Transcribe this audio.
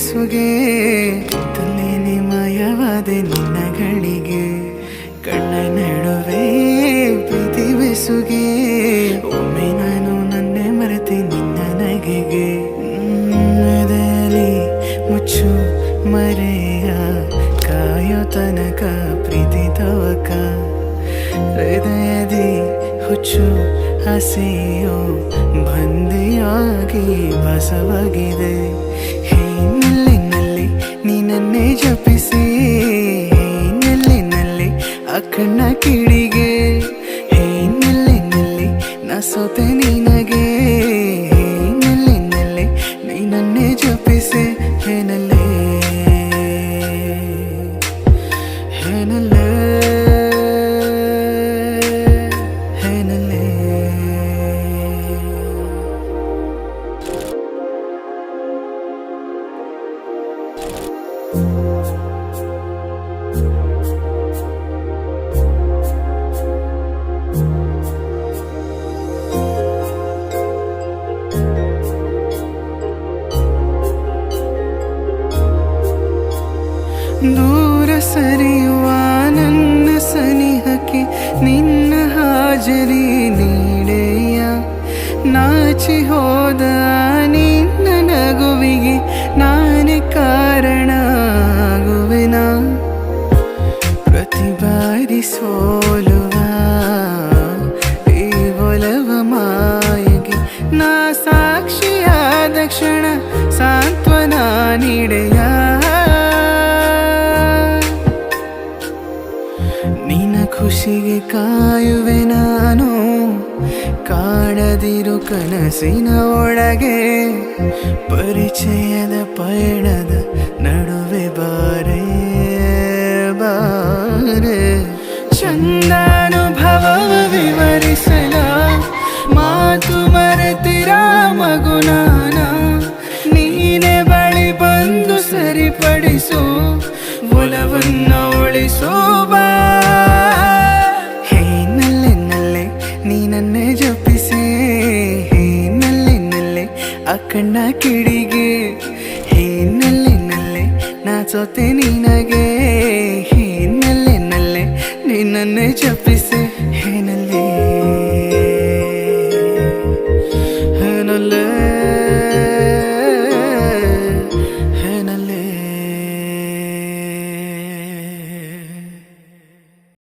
ಬೆಸುಗೆ ತನ್ನೇನೆ ಮಾಯವಾದೆ ನಿನ್ನಗಳಿಗೆ ಕಣ್ಣ ನಡುವೆ ಪ್ರೀತಿ ಬೆಸುಗೆ ಒಮ್ಮೆ ನಾನು ನನ್ನೆ ಮರೆತೆ ನಿನ್ನ ನಗೆಗೆ ಅದರಲ್ಲಿ ಮುಚ್ಚು ಮರೆಯ ಕಾಯೋ ತನಕ ಪ್ರೀತಿ ತವಕ ಹೃದಯದಿ ಹುಚ್ಚು ಹಸೆಯೋ ಬಂದಿಯಾಗಿ ಬಸವಾಗಿದೆ ನಲ್ಲಿ ನೀ ನನ್ನೇ ಜಪಿಸಿ ನಲ್ಲಿ ಆ ಕಣ್ಣ ಕಿಡಿಗೆ ನಲ್ಲಿ ನಾ ಸೋತೆ ನಿನಗೆ ನಲ್ಲಿ ನೀ ನನ್ನೇ ಜಪಿಸಿ ನಲ್ಲೇ ದೂರ ಸರಿಯುವ ನನ್ನ ಸನಿಹಕ್ಕೆ ನಿನ್ನ ಹಾಜರಿ ನೀಡೆಯ ನಾಚಿ ಹೋದ ನಿನ್ನ ನಗುವಿಗೆ ನಾನೇ ಕಾರಣ ಆಗುವೆನ ಪ್ರತಿ ಬಾರಿ ಸೋಲುವ ಈ ಒಲವ ಮಾಯಗೆ ನಾ ಸಾಕ್ಷಿಯಾದ ಕ್ಷಣ ಸಾಂತ್ವನ ನೀಡೆಯ ನಿನ್ನ ಖುಷಿಗೆ ಕಾಯುವೆ ನಾನು ಕಾಡದಿರು ಕನಸಿನ ಒಳಗೆ ಪರಿಚಯದ ಪಯಣದ ನಡುವೆ ಬಾರೆ ಬಾರೆ ಚಂದಾನುಭವ ವಿವರಿಸಲ ಮಾತು ಮರೆತಿರ ಮಗುನಾನ ನೀನೆ ಬಳಿ ಬಂದು ಸರಿಪಡಿಸು ಒಲವನ್ನ ಉಳಿಸೋ ಬಾ ನಲ್ಲೆ ನೀ ನನ್ನೇ ಜಪಿಸೆ ನಲ್ಲೆ ಆ ಕಣ್ಣ ಕಿಡಿಗೆ ನಲ್ಲೆ ನಾ ಸೋತೆ ನಿನಗೆ ನಲ್ಲೆ ನೀ ನನ್ನೇ ಜಪಿಸೆ ನಲ್ಲೆ